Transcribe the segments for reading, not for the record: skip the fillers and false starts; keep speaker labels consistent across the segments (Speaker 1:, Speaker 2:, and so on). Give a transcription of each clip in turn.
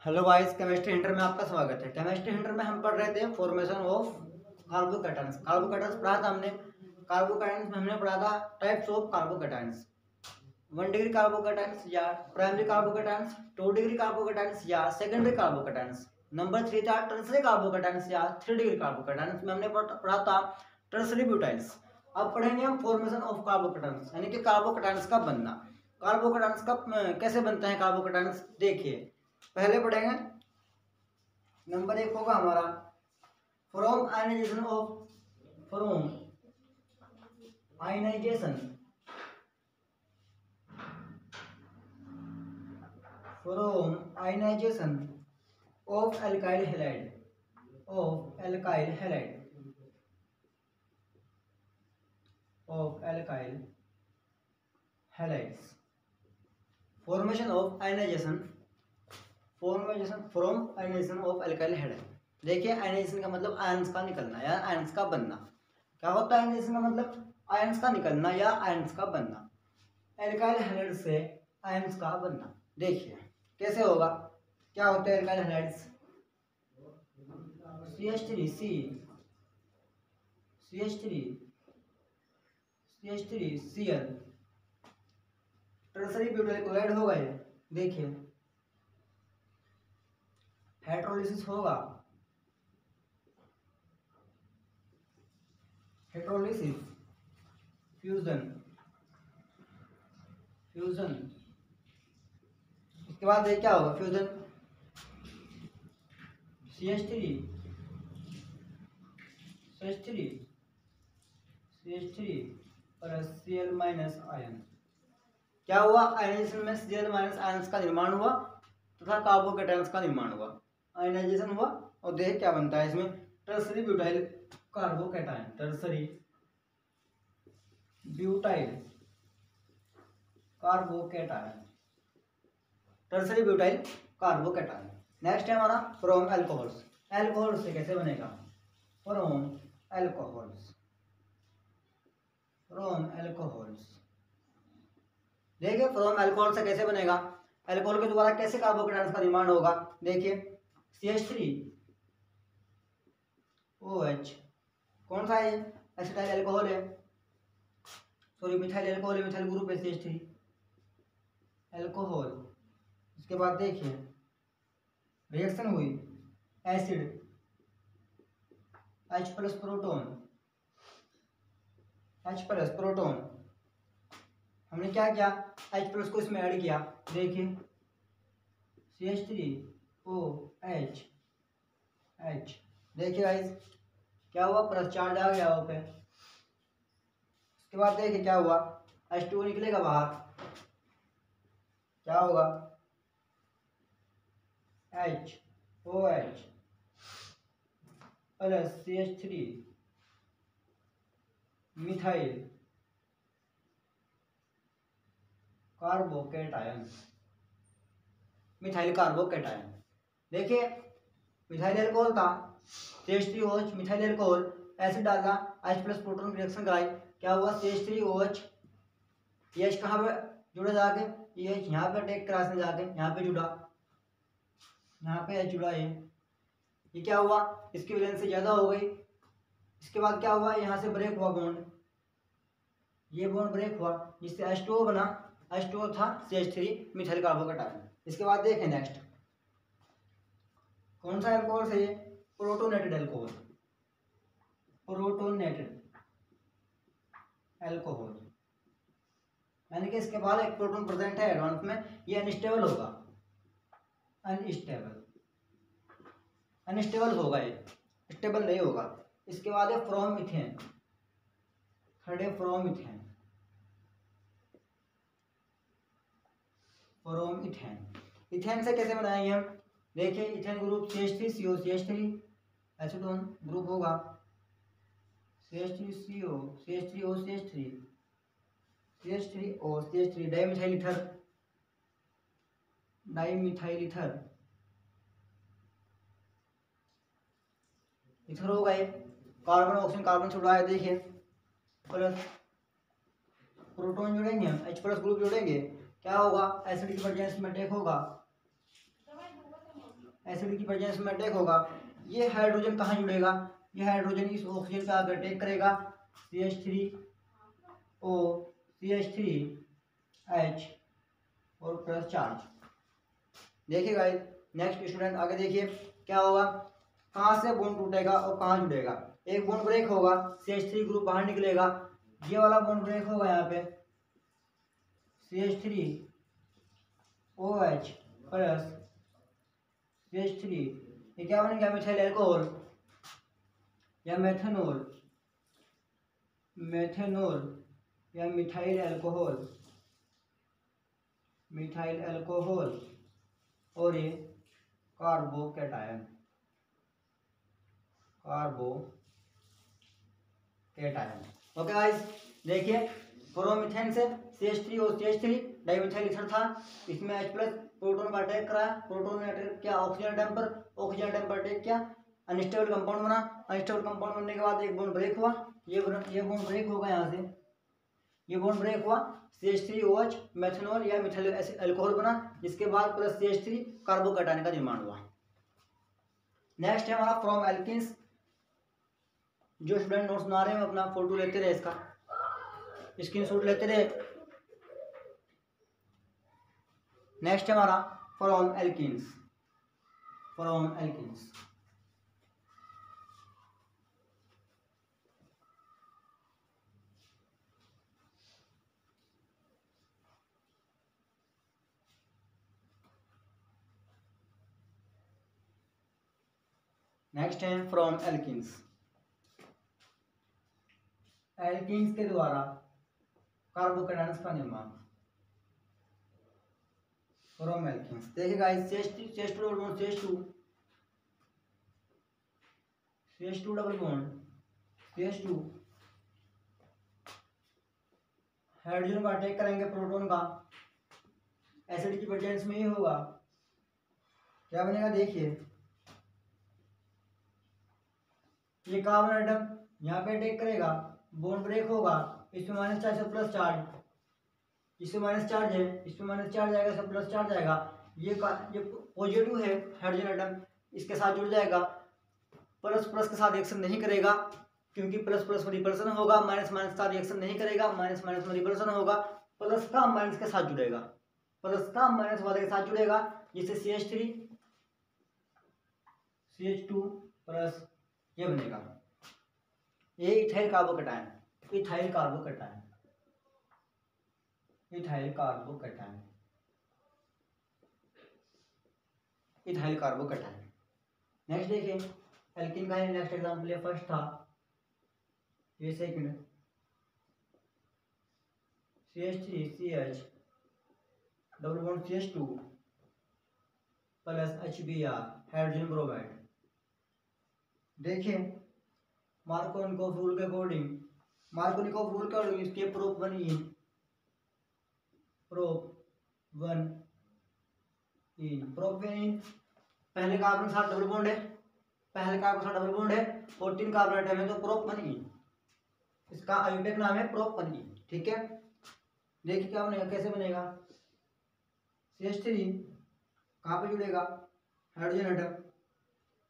Speaker 1: Hello guys, chemistry inter में आपका स्वागत है। केमिस्ट्री इंटर में हम पढ़ रहे थे फॉर्मेशन ऑफ कार्बोकैटायंस। कार्बोकैटायंस पढ़ा था हमने। कार्बोकैटायंस में हमने पढ़ा था types of carbocations, 1 degree carbocations या प्राइमरी कार्बोकैटायंस, 2 डिग्री कार्बोकैटायंस या सेकेंडरी कार्बोकैटायंस। नंबर 3 था टर्सरी कार्बोकैटायंस या 3 डिग्री कार्बोकैटायंस में हमने पढ़ा था टर्सरी ब्यूटाइल्स। अब पढ़ेंगे हम फॉर्मेशन ऑफ कार्बोकैटायंस, यानी कि कार्बोकैटायंस का बनना। कार्बोकैटायंस का कैसे बनते हैं कार्बोकैटायंस, देखिए पहले पढ़ेंगे। नंबर 1 होगा हमारा from ionization of alkyl halides. Formation of ionization from ionization of alkyl halide. देखिए आयनाइजेशन का मतलब आयंस का निकलना या आयंस का बनना। क्या होता है आयनाइजेशन का मतलब? आयंस का निकलना या आयंस का बनना। अल्काइल हैलाइड से आयंस का बनना। देखिए कैसे होगा, क्या होता है alkyl halides? CH3Cl tertiary butyl chloride होगा ये। देखिए हाइड्रोलिसिस होगा, फ्यूजन। इसके बाद ये क्या होगा? फ्यूजन CH3 और Cl माइनस आयन। क्या हुआ? आयनाइजेशन में Cl माइनस आयंस का निर्माण हुआ तथा कार्बोकैटायंस का निर्माण हुआ। आयनाइजेशन हुआ और देख क्या बनता है इसमें? Tertiary butyl carbocation. Tertiary butyl carbocation. Next है हमारा फ्रॉम अल्कोहल्स। अल्कोहल से कैसे बनेगा? From alcohols. देखिए फ्रॉम अल्कोहल से कैसे बनेगा? अल्कोहल के द्वारा कैसे कार्बोकैटायंस का निर्माण होगा? देखिए CH3OH कौन सा है? एसिटाइल अल्कोहल है, सॉरी मिथाइल अल्कोहल है, मिथाइल ग्रुप है CH3 अल्कोहल। इसके बाद देखिए रिएक्शन हुई, एसिड H प्लस प्रोटोन। हमने क्या किया? H प्लस को इसमें ऐड किया। देखिए CH3OH। देखिए गाइस क्या हुआ? प्लस चार्ज आ गया वहाँ पे। इसके बाद देखिए क्या हुआ? H2O निकलेगा बाहर, क्या होगा? HOH plus CH3 methyl carbocation. देखिए मिथाइल अल्कोहल था, CH3OH मिथाइल अल्कोहल, एसिड डाला, H प्लस प्रोटॉन रिएक्शन कराई, क्या हुआ? CH3OH। ये H कहाँ पे जुड़ा जाके? ये H यहाँ पे अटैक क्रॉस में जाके यहाँ पे जुड़ा, यहाँ पे H जुड़ा। ये क्या हुआ? इसकी वैलेंसी ज्यादा हो गई। इसके बाद क्या हुआ? यहाँ से ब्रेक हुआ बॉन्ड, ये बॉन्ड ब्रेक हुआ जिससे H2O बना। H2O था CH3 मिथाइल कार्बोकैटायन। इसके बाद देखें नेक्स्ट कौन सा अल्कोहल है? ये प्रोटोनेटेड अल्कोहल, यानी कि इसके बाद एक प्रोटॉन प्रेजेंट है एडवांस में, ये अनस्टेबल होगा, अनस्टेबल होगा, ये स्टेबल नहीं होगा। इसके बाद है फ्रॉम इथेन। थर्ड है फ्रॉम इथेन। इथेन से कैसे बनाएंगे हम? देखिए ethane group CH3CO CH3 acetone group होगा, CH3CO CH3O CH3 dimethyl ether होगा। ये कार्बन ऑक्सीजन कार्बन छुड़ा है, देखिए प्लस प्रोटॉन जोड़ेंगे हम, H+ ग्रुप जोड़ेंगे, क्या होगा? एसिड की प्रेजेंस में अटैक होगा, एसिड की प्रेजेंस में अटैक होगा, ये हाइड्रोजन कहाँ जुड़ेगा, ये हाइड्रोजन इस ऑक्सीजन पे आकर अटैक करेगा, CH3O CH3H और प्लस चार्ज। देखिए गाइस नेक्स्ट स्टूडेंट आगे देखिए क्या होगा, कहाँ से बॉन्ड टूटेगा और कहाँ जुड़ेगा। एक बॉन्ड ब्रेक होगा, CH3 ग्रुप बाहर निकलेगा, ये वाला बॉन्ड ब्रेक होगा यहाँ पे CH3OH प्लस CH3, ये क्या बनेगा मिथाइल अल्कोहल या मेथनॉल, मेथनॉल या मिथाइल अल्कोहल, मिथाइल अल्कोहल और ये कार्बोकेटायन, कार्बोकेटायन। ओके गाइस देखिए फ्लोरोमीथेन से CH3 और CH3 डाइमिथाइल ईथर था, इसमें H प्लस प्रोटॉन का अटैक करा, प्रोटॉन ने अटैक किया ऑक्सीजन एटम पर, ऑक्सीजन एटम पर अटैक किया, अनस्टेबल कंपाउंड बना, अनस्टेबल कंपाउंड बनने के बाद एक बॉन्ड ब्रेक हुआ, ये बॉन्ड ब्रेक होगा यहाँ से, ये बॉन्ड ब्रेक हुआ, CH3OH मेथनॉल या मिथाइल अल्कोहल बना, जिसके बाद प्लस CH3 कार्बोकेटायन का निर्माण हुआ। नेक्स्ट है हमारा फ्रॉम एल्किन्स, जो स्टूडेंट नोट्स बना रहे हैं अपना फोटो लेते रहे, इसका स्क्रीनशॉट लेते रहे। नेक्स्ट है हमारा from alkenes, from alkenes next है फ्रॉम एल्किन्स, एल्किन्स के द्वारा कार्बोकेटायंस का निर्माण, फ्रॉम एल्किन्स। देखिए guys CH2 double bond CH2 double bond CH2 hydrogen का अटैक करेंगे प्रोटॉन का, एसिड की प्रेजेंस में ही होगा, क्या बनेगा देखिए, ये कार्बन एटम यहाँ पे अटैक करेगा, बॉन्ड ब्रेक होगा, इसमें माइनस चार्ज से प्लस चार्ज, इसमें माइनस चार्ज है, इसमें माइनस चार्ज आएगा, इसमें प्लस चार्ज आएगा, ये पॉजिटिव है हाइड्रोजन एटम, इसके साथ जुड़ जाएगा, प्लस प्लस के साथ रिएक्शन नहीं करेगा क्योंकि प्लस प्लस में रिपल्सन होगा, माइनस माइनस के साथ रिएक्शन नहीं करेगा, माइनस माइनस में रिपल्सन होगा, प्लस का माइनस के साथ जुड़ेगा, प्लस का माइनस वाले के साथ जुड़ेगा, जिससे CH3 CH2 प्लस ये बनेगा, ये ethyl carbocation, ethyl carbocation, ethyl carbocation, ethyl carbocation. Next देखिए एल्कीन का नेक्स्ट एग्जांपल है, फर्स्ट था, ये second CH3CH double bond CH2 plus HBr hydrogen bromide. देखिए मार्कोनिकोव रूल के अकॉर्डिंग, मार्कोनिकोव रूल के अकॉर्डिंग इसके प्रूफ बनी, प्रोपेन पहले कार्बन के साथ डबल बॉन्ड है, पहले कार्बन के साथ डबल बॉन्ड है और 3 कार्बन एटम है, तो प्रोपेन, इसका आयोटिक नाम है प्रोपेन। ठीक है देखिए क्या बनेगा, कैसे बनेगा, CH3 कहाँ पे जुड़ेगा, हाइड्रोजन एटम,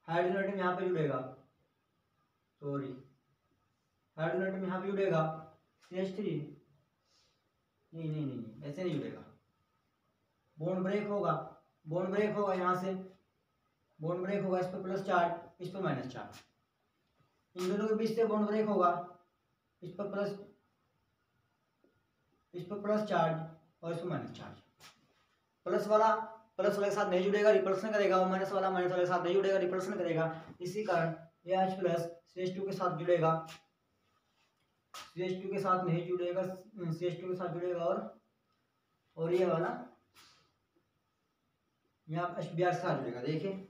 Speaker 1: हाइड्रोजन एटम यहाँ पे जुड़ेगा, सॉरी हाइड्रोजन एटम यहाँ पे जुड़ेगा, CH3 नहीं ऐसे नहीं जुड़ेगा, बॉन्ड ब्रेक होगा, बॉन्ड ब्रेक होगा यहाँ से, बॉन्ड ब्रेक होगा, इस पर प्लस चार्ज, इस पर माइनस चार्ज, इन दोनों के बीच से बॉन्ड ब्रेक होगा, इस पर प्लस चार्ज और इस पर माइनस चार्ज, प्लस वाला के साथ नहीं जुड़ेगा, रिपल्सन करेगा, और माइनस वाला के साथ नहीं जुड़ेगा, रिपल्सन करेगा, इसी कारण ये H प्लस CH2 के साथ जुड़ेगा, CH2 के साथ नहीं जुड़ेगा, CH2 के साथ जुड़ेगा, और ये वाला यहाँ HBr के साथ जुड़ेगा। देखिए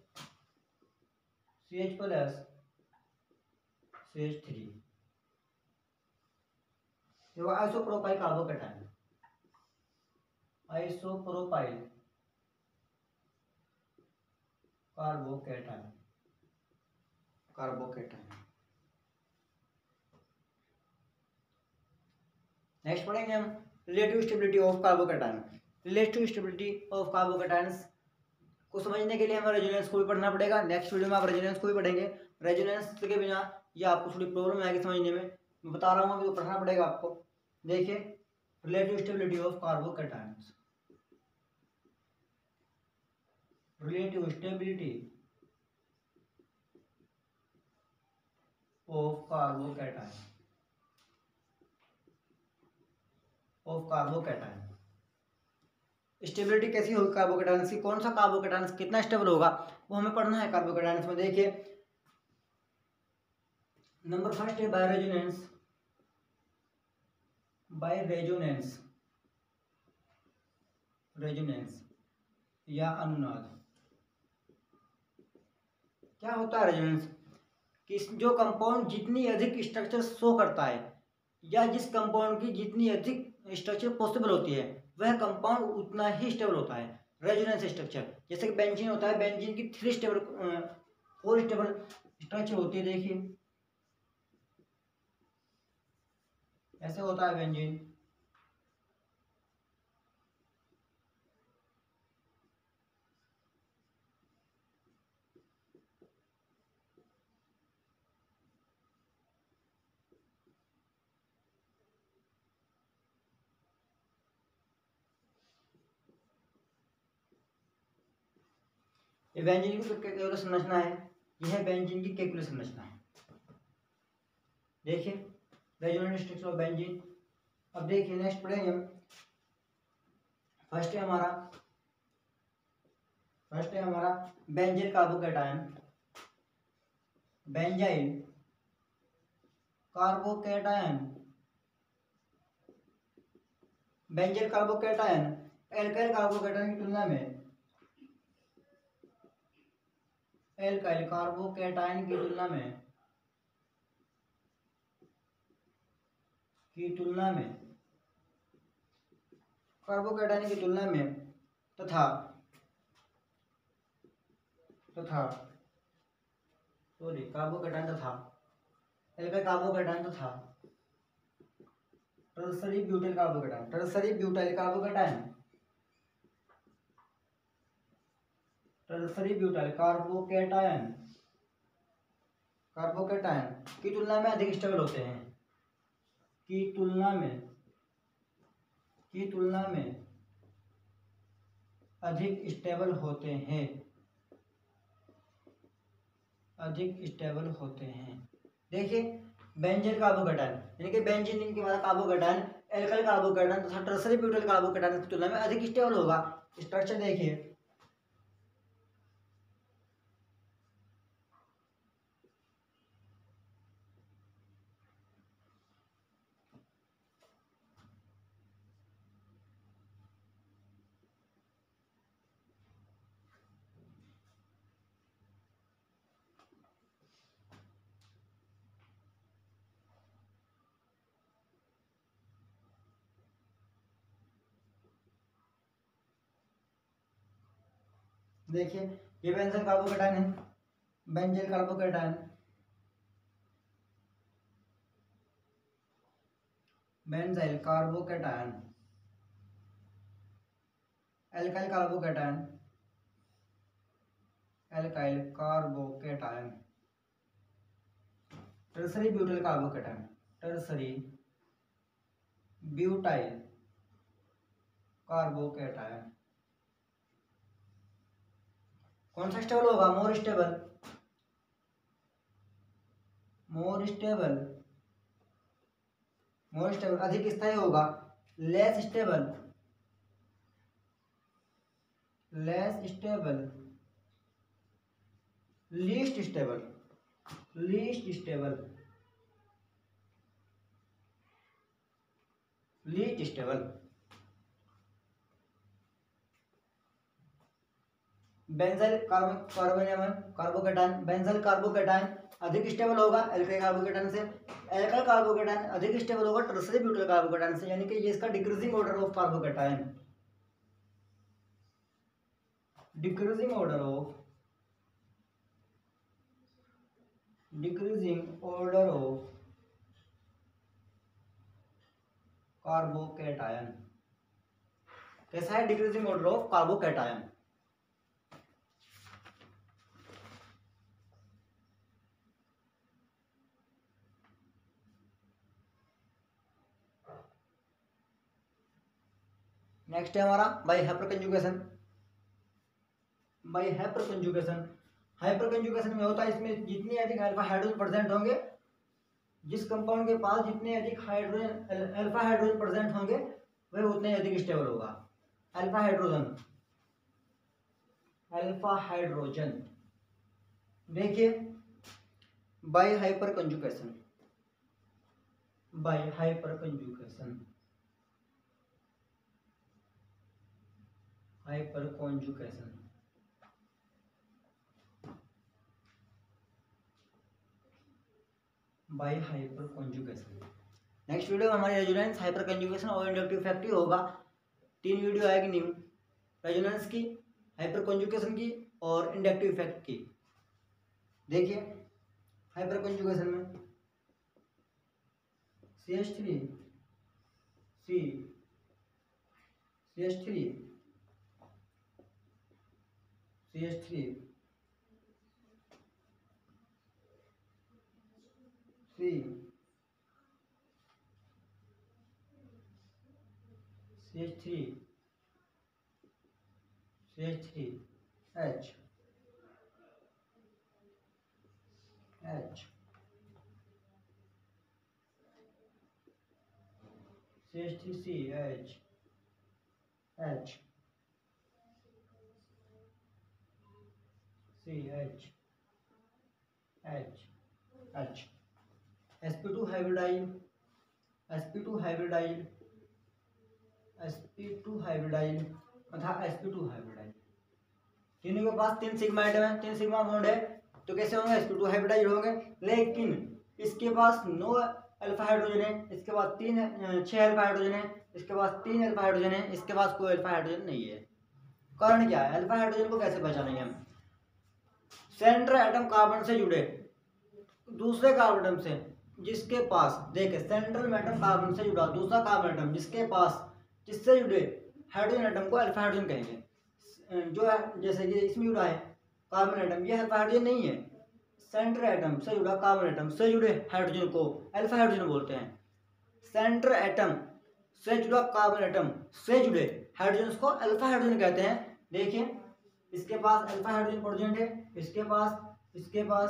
Speaker 1: CH प्लस CH3 देखो isopropyl carbocation, isopropyl carbocation, carbocation. Next पढ़ेंगे हम relative stability of carbocation, relative stability of carbocations. को समझने के लिए हमें रेजोनेंस को भी पढ़ना पड़ेगा। नेक्स्ट वीडियो में आप रेजोनेंस को भी पढ़ेंगे। रेजोनेंस के बिना ये आपको थोड़ी प्रॉब्लम आएगी समझने में, मैं बता रहा हूँ अभी, तो पढ़ना पड़ेगा आपको। देखिए, relative stability of carbocations, relative stability of carbocation. Stability कैसी होगी कार्बोकैटायंस की, कौन सा कार्बोकैटायंस कितना स्टेबल होगा, वो हमें पढ़ना है कार्बोकैटायंस में। देखिए, नंबर फर्स्ट है बायरेजोनेंस, रेजोनेंस या अनुनाद। क्या होता है रेजोनेंस? कि जो कंपाउंड जितनी अधिक स्ट्रक्चर शो करता है, या जिस कंपाउंड की जितनी अधिक स्ट्रक्चर पॉसिबल होती है, वह कंपाउंड उतना ही स्टेबल होता है। रेजोनेंस स्ट्रक्चर, जैसे कि बेंजीन होता है, बेंजीन की 4 स्टेबल स्ट्रक्चर होती है। देखिए, ऐसे होता है बेंजीन। ये बेंजीन की केकुलर संरचना है, यह बेंजीन की केकुलर संरचना है। देखिए, रेजोनेंस स्ट्रक्चर ऑफ बेंजीन। अब देखिए, नेक्स्ट पढ़ेंगे हम। फर्स्ट है हमारा benzene carbocation, benzyl carbocation. Benzene carbocation alkyl carbocation की तुलना में, एल्काइल कार्बोकैटायन की तुलना में कार्बोकैटायन की तुलना में तथा कार्बोकैटायन तथा एल्काइल कार्बोकैटायन तथा टर्सरी ब्यूटाइल कार्बोकैटायन की तुलना में अधिक स्टेबल होते हैं, की तुलना में अधिक स्टेबल होते हैं। देखिए, बेंजीन कार्बोकैटायन यानी कि बेंजीन के बाद कार्बोकैटायन एल्काइल कार्बोकैटायन तथा टर्सरी ब्यूटाइल कार्बोकैटायन की तुलना में अधिक स्टेबल होगा। स्ट्रक्चर देखिए, देखिए, ये बेंजीन कार्बोकैटायन है, benzene carbocation, benzyl carbocation, alkyl carbocation, tertiary butyl carbocation. कौन सा स्टेबल होगा? मोर स्टेबल अधिक स्थायी होगा। Less stable least stable. Benzyl carbocation अधिक स्टेबल होगा एल्काइल कार्बोकैटायन से। एल्काइल कार्बोकैटायन अधिक स्टेबल होगा टर्सरी ब्यूटाइल कार्बोकैटायन से, यानी कि ये इसका decreasing order of carbocation, decreasing order of carbocation. कैसा है decreasing order of carbocation? Next है हमारा by hyper conjugation. By hyper conjugation, hyper conjugation में होता है इसमें जितनी अधिक अल्फा हाइड्रोजन प्रेजेंट होंगे, जिस कंपाउंड के पास जितने अधिक हाइड्रोजन अल्फा हाइड्रोजन प्रेजेंट होंगे वह उतने अधिक स्टेबल होगा। अल्फा हाइड्रोजन, अल्फा हाइड्रोजन देखिए by hyper conjugation, by hyper conjugation, hyper conjugation, by hyper conjugation. Next video में हमारी रेजोनेंस, हाइपर कंजुगेशन और इंडक्टिव इफेक्ट ही होगा। 3 वीडियो आएगी न्यू, रेजोनेंस की, हाइपर कॉन्जुगेशन की और इंडक्टिव इफेक्ट की। देखिए हाइपर कंजुगेशन में CH3 C CH3 CH3 C CH3 CH3 H H CH3C H H C H H H sp2 हाइब्रिडाइल, sp2 हाइब्रिडाइल, sp2 हाइब्रिडाइल तथा sp2 हाइब्रिडाइल, तीनों के पास 3 सिग्मा एटम है, 3 सिग्मा बॉन्ड है, तो कैसे होंगे sp2 हाइब्रिडाइल होंगे। लेकिन इसके पास 9 अल्फा हाइड्रोजन है, इसके पास 6 अल्फा हाइड्रोजन है, इसके पास 3 अल्फा हाइड्रोजन है, इसके पास कोई अल्फा हाइड्रोजन नहीं है। कारण क्या है, अल्फा हाइड्रोजन को कैसे पहचानेंगे हम। सेंट्रल एटम कार्बन से जुड़े दूसरे कार्बन एटम से जिसके पास, देखे सेंट्रल एटम कार्बन से जुड़ा दूसरा कार्बन एटम जिसके पास, जिससे जुड़े हाइड्रोजन एटम को अल्फा हाइड्रोजन कहेंगे। जो है जैसे कि इसमें जुड़ा है कार्बन एटम, ये अल्फा हाइड्रोजन नहीं है। सेंट्रल एटम से जुड़ा कार्बन एटम से जुड़े हाइड्रोजन को अल्फा हाइड्रोजन बोलते हैं। सेंट्रल एटम से जुड़ा कार्बन एटम से जुड़े हाइड्रोजन को अल्फा हाइड्रोजन कहते हैं। देखिए इसके पास अल्फा हाइड्रोजन प्रेजेंट है, इसके पास, इसके पास,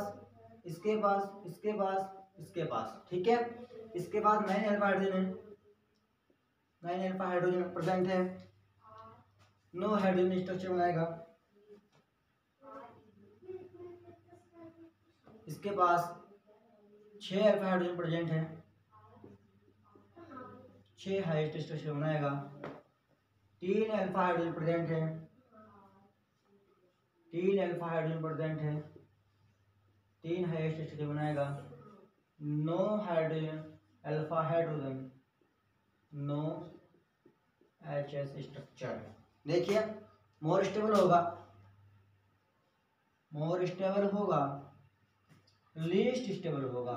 Speaker 1: इसके पास, इसके पास, इसके पास, ठीक है। इसके पास 9 अल्फा हाइड्रोजन है, 9 अल्फा हाइड्रोजन प्रेजेंट है, 9 हाइड्रोजन स्ट्रक्चर बनाएगा। इसके पास 6 अल्फा हाइड्रोजन प्रेजेंट है, 6 हाइस्ट स्ट्रक्चर बनाएगा। 3 अल्फा हाइड्रोजन प्रेजेंट है, 3 अल्फा हाइड्रोजन प्रेजेंट है, 3 हाइस्ट स्ट्रक्चर बनाएगा। 9 hydrogen alpha hydrogen, 9 HS structure. देखिए मोर स्टेबल होगा, मोर स्टेबल होगा, लीस्ट स्टेबल होगा,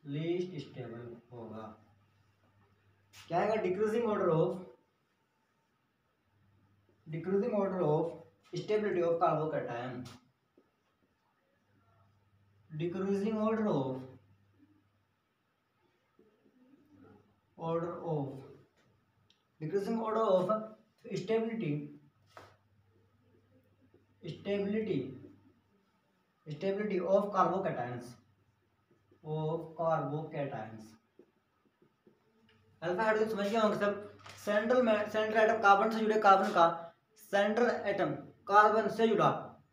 Speaker 1: लीस्ट स्टेबल होगा। क्या है, decreasing order of, decreasing order of stability of carbocation, decreasing order of decreasing order of stability, stability, stability of carbocations, of carbocations. Alpha hydrogen समझ गए होंगे सब। सेंट्रल एटम कार्बन से जुड़े कार्बन का, सेंट्रल एटम कार्बन से जुड़ा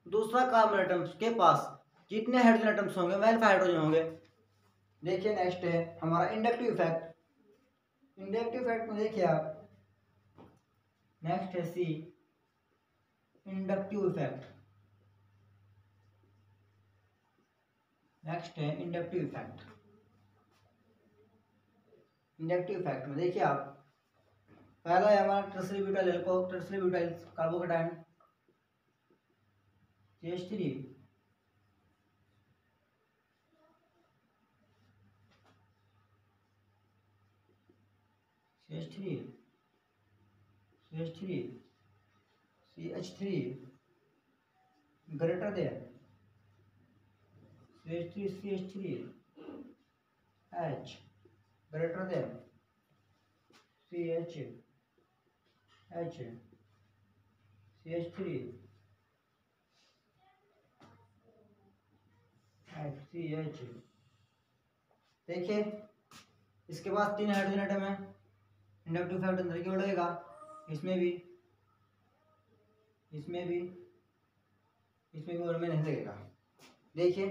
Speaker 1: दूसरा कार्बन एटम के पास जितने हाइड्रोजन एटम्स होंगे वह अल्फा हाइड्रोजन होंगे। देखिए नेक्स्ट है हमारा इंडक्टिव इफेक्ट। इंडक्टिव इफेक्ट में देखिए आप, नेक्स्ट है सी इंडक्टिव इफेक्ट। नेक्स्ट है इंडक्टिव इफेक्ट। इंडक्टिव इफेक्ट में देखिए आप, पहला है हमारा tertiary butyl alcohol, tertiary butyl carbocation CH3, CH3, CH3, CH3 greater than CH3, CH3 H greater than CH H CH3 HCH। देखिए इसके पास 3 हाइड्रोजन एटम है, इंडक्टिव इफेक्ट अंदर की ओर लगेगा, इसमें भी और में नहीं लगेगा। देखिए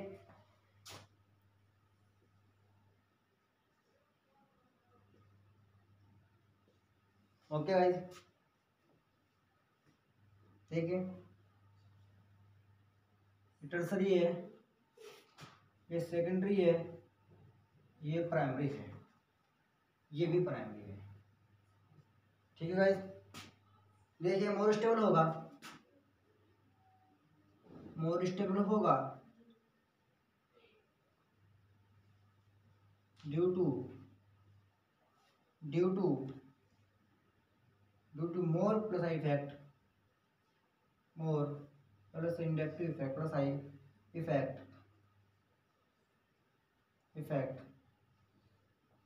Speaker 1: ओके गाइस, देखिए टर्सरी है, ये सेकेंडरी है, ये प्राइमरी है, ये भी प्राइमरी है। ठीक है गाइस, देखिए मोर स्टेबल होगा due to more plus I effect, more plus inductive effect plus I effect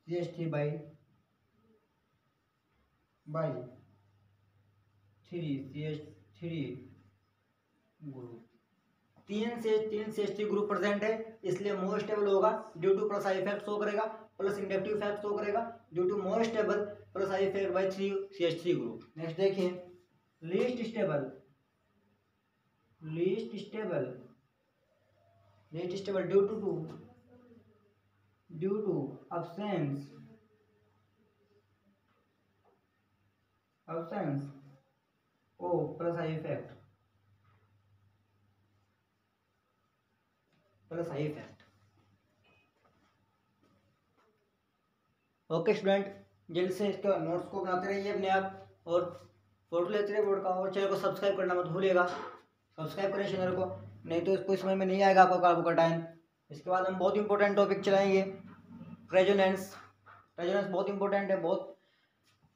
Speaker 1: CH3 by 3 CH3 group, तीन CH3 ग्रुप प्रेजेंट है, इसलिए मोर स्टेबल होगा due to plus I effect show करेगा, plus inductive effect show करेगा due to more stable plus I effect by 3 CH3 group. Next देखिए least stable due to absence O plus I effect okay student, जल्द से इसके notes को बनाते रहिए अपने आप, और फोटो लेते रहिए बोर्ड का, और चैनल को सब्सक्राइब करना मत भूलिएगा। सब्सक्राइब करें चैनल को, नहीं तो इसको समझ में नहीं आएगा आपको कार्बोकैटायन। इसके बाद हम बहुत इंपॉर्टेंट टॉपिक चलाएंगे, रेजोनेंस बहुत इंपॉर्टेंट है, बहुत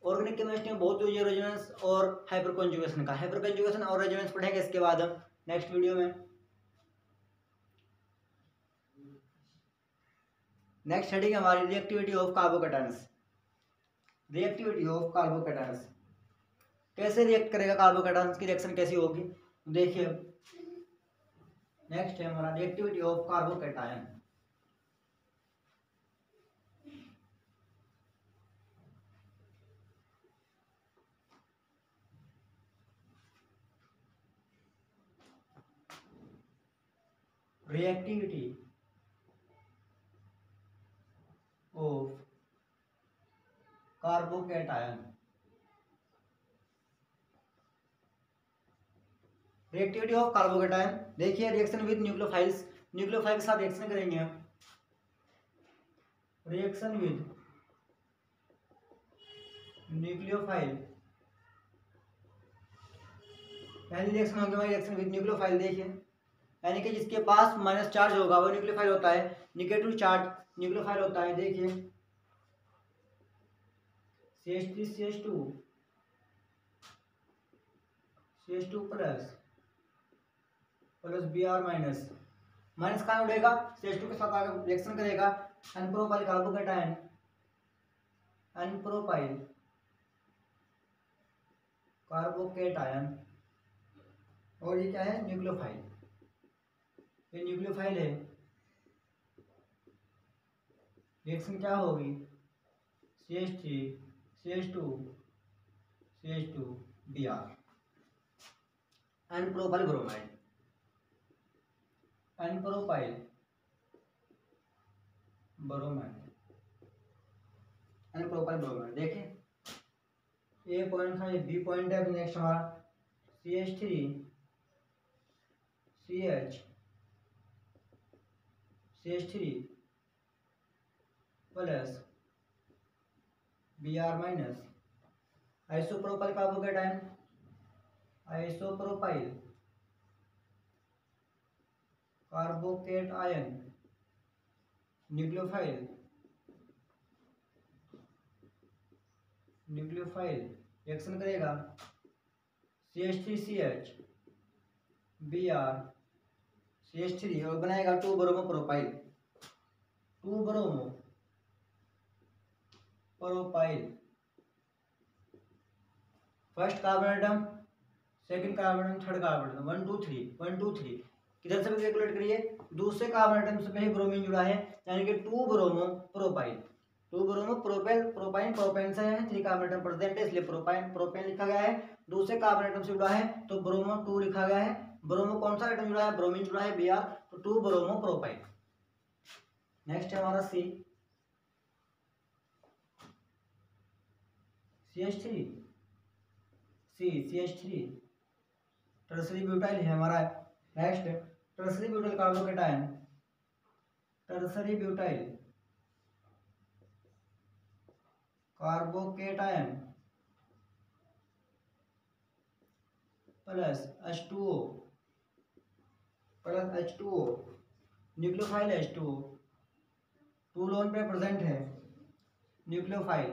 Speaker 1: ऑर्गेनिक केमिस्ट्री में बहुत यूज है रेजोनेंस और हाइपर कंजुगेशन का। हाइपर कंजुगेशन और रेजोनेंस पढ़ेंगे इसके बाद हम नेक्स्ट वीडियो में। नेक्स्ट हेडिंग हमारी रिएक्टिविटी ऑफ कार्बोकैटायंस। कैसे रिएक्ट करेगा कार्बोकैटायंस की रिएक्शन कैसी होगी, देखिए नेक्स्ट है हमारा reactivity of carbocation. Reactivity of carbocation, reactivity of carbocation. देखिए रिएक्शन विद न्यूक्लियोफाइल्स, न्यूक्लियोफाइल के साथ रिएक्शन करेंगे हम, रिएक्शन विद न्यूक्लियोफाइल, पहली रिएक्शन होगी हमारी रिएक्शन विद न्यूक्लियोफाइल। देखिए यानी कि जिसके पास माइनस चार्ज होगा वो न्यूक्लियोफाइल होता है, निगेटिव चार्ज न्यूक्लियोफाइल होता है। देखिए CH3 CH2 plus Br minus कहाँ उड़ेगा, CH2 के साथ आगे रिएक्शन करेगा, अनप्रोपाइल कार्बोकैटायन, और ये क्या है न्यूक्लियोफाइल, ये न्यूक्लियोफाइल है। रिएक्शन क्या होगी CH3 CH2 Br, अनप्रोपाइल ब्रोमाइड, देखें ए पॉइंट था, ये बी पॉइंट है। नेक्स्ट हमारा CH3 plus Br minus, isopropyl carbocation, nucleophile reaction करेगा CH3CH Br CH3 और बनाएगा 2 bromo propyl first carbon atom, second carbon atom, third carbon atom, 1 2 3 1 2 3। किधर से भी कैलकुलेट करिए, दूसरे कार्बन आइटम से पहले ब्रोमीन जुड़ा है यानी कि 2 bromo propyl, 2 bromo propel propyne, propane से है 3 कार्बन आइटम प्रेजेंट है इसलिए प्रोपाइन प्रोपेन लिखा गया है। दूसरे कार्बन आइटम से जुड़ा है तो ब्रोमो 2 लिखा गया है। ब्रोमो कौन सा आइटम जुड़ा है, ब्रोमीन जुड़ा है Br, तो 2 ब्रोमो प्रोपाइन। नेक्स्ट है हमारा CH3 CH3 टर्सरी ब्यूटाइल है हमारा। Next tertiary butyl carbocation, tertiary butyl carbocation plus H2O nucleophile H2O, 2 loan पे प्रेजेंट है न्यूक्लियोफाइल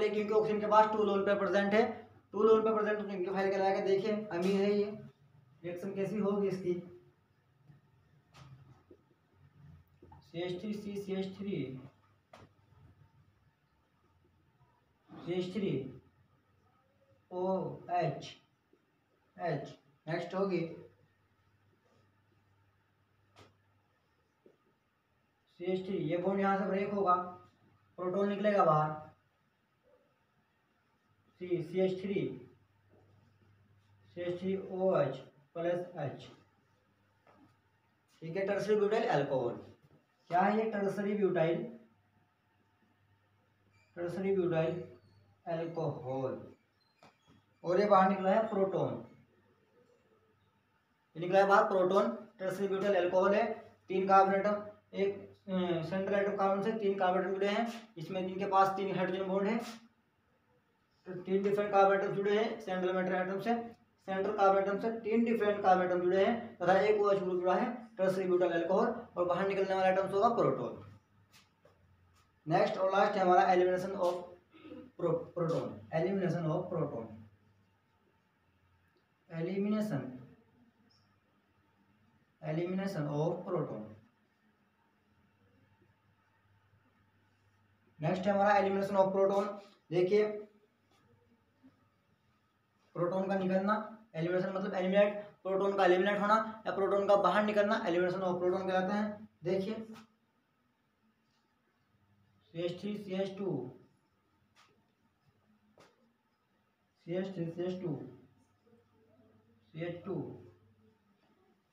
Speaker 1: है क्योंकि ऑक्सीजन के पास 2 लोन पे प्रेजेंट है, 2 लोन पे प्रेजेंट तो न्यूक्लियोफाइल कहलाएगा। देखिए अमीर है ये, रिएक्शन कैसी होगी इसकी, CH3 OH। नेक्स्ट होगी CH3, ये बॉन्ड यहाँ से ब्रेक होगा, प्रोटॉन निकलेगा बाहर, CH3OH प्लस H। ठीक है, टर्सरी ब्यूटाइल अल्कोहल क्या है ये, टर्सरी ब्यूटाइल अल्कोहल। और ये बाहर निकला है प्रोटॉन, निकला है बाहर प्रोटॉन। टर्सरी ब्यूटाइल अल्कोहल है, 3 कार्बन आइटम, एक सेंट्रल आइटम कार्बन से 3 कार्बन आइटम जुड़े हैं, इसमें इनके पास 3 हाइड्रोजन बॉन्ड है, तो 3 डिफरेंट कार्बन आइटम जुड़े हैं सेंट्रल मेटल आइटम से, सेंट्रल कार्बन आइटम से 3 डिफरेंट कार्बन आइटम जुड़े हैं तथा एक OH ग्रुप जुड़ा है, टर्सरी ब्यूटाइल अल्कोहल। और बाहर निकलने वाला आइटम होगा प्रोटॉन। नेक्स्ट और लास्ट है हमारा elimination of proton, elimination of proton. Next है हमारा एलिमिनेशन ऑफ प्रोटॉन। देखिए प्रोटॉन का निकलना, एलिमिनेशन मतलब एलिमिनेट, प्रोटॉन का एलिमिनेट होना या प्रोटॉन का बाहर निकलना एलिमिनेशन ऑफ प्रोटॉन कहलाता है। देखिए CH3 CH2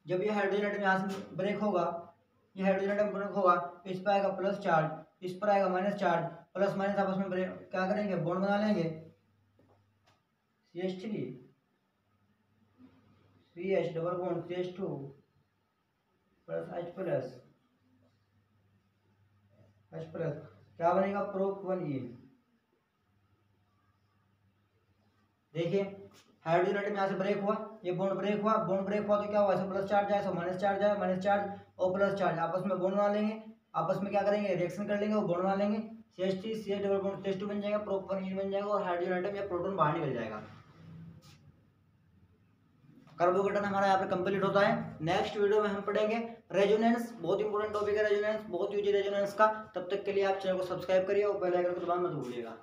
Speaker 1: जब ये हाइड्रोजन आइटम यहाँ से ब्रेक होगा, ये हाइड्रोजन आइटम ब्रेक होगा, इस पर आएगा प्लस चार्ज, इस पर आएगा माइनस चार्ज, प्लस माइनस आपस में ब्रेक क्या करेंगे, बॉन्ड बना लेंगे। CH3 CH double bond CH2 plus H plus क्या बनेगा, प्रोप1E। देखिए हाइड्रोजन आइटम यहाँ से ब्रेक हुआ, ये बॉन्ड ब्रेक हुआ तो क्या हुआ, प्लस चार्ज आया, माइनस चार्ज आया, माइनस चार्ज और प्लस चार्ज आपस में बॉन्ड बना लेंगे, आपस में क्या करेंगे, रिएक्शन कर लेंगे, वो बॉन्ड बना लेंगे। CH3 CH double bond CH2 बन जाएगा, प्रोप1E बन जाएगा और हाइड्रोजन आइटम या प्रोटॉन बाहर निकल जाएगा। कार्बोकेटायन हमारा यहाँ पे कंप्लीट होता है। नेक्स्ट वीडियो में हम पढ़ेंगे रेजोनेंस, बहुत इंपॉर्टेंट टॉपिक है रेजोनेंस, बहुत यूज है रेजोनेंस का। तब तक के लिए आप चैनल को सब्सक्राइब करिए और बेल आइकन को दबाना मत भूलिएगा।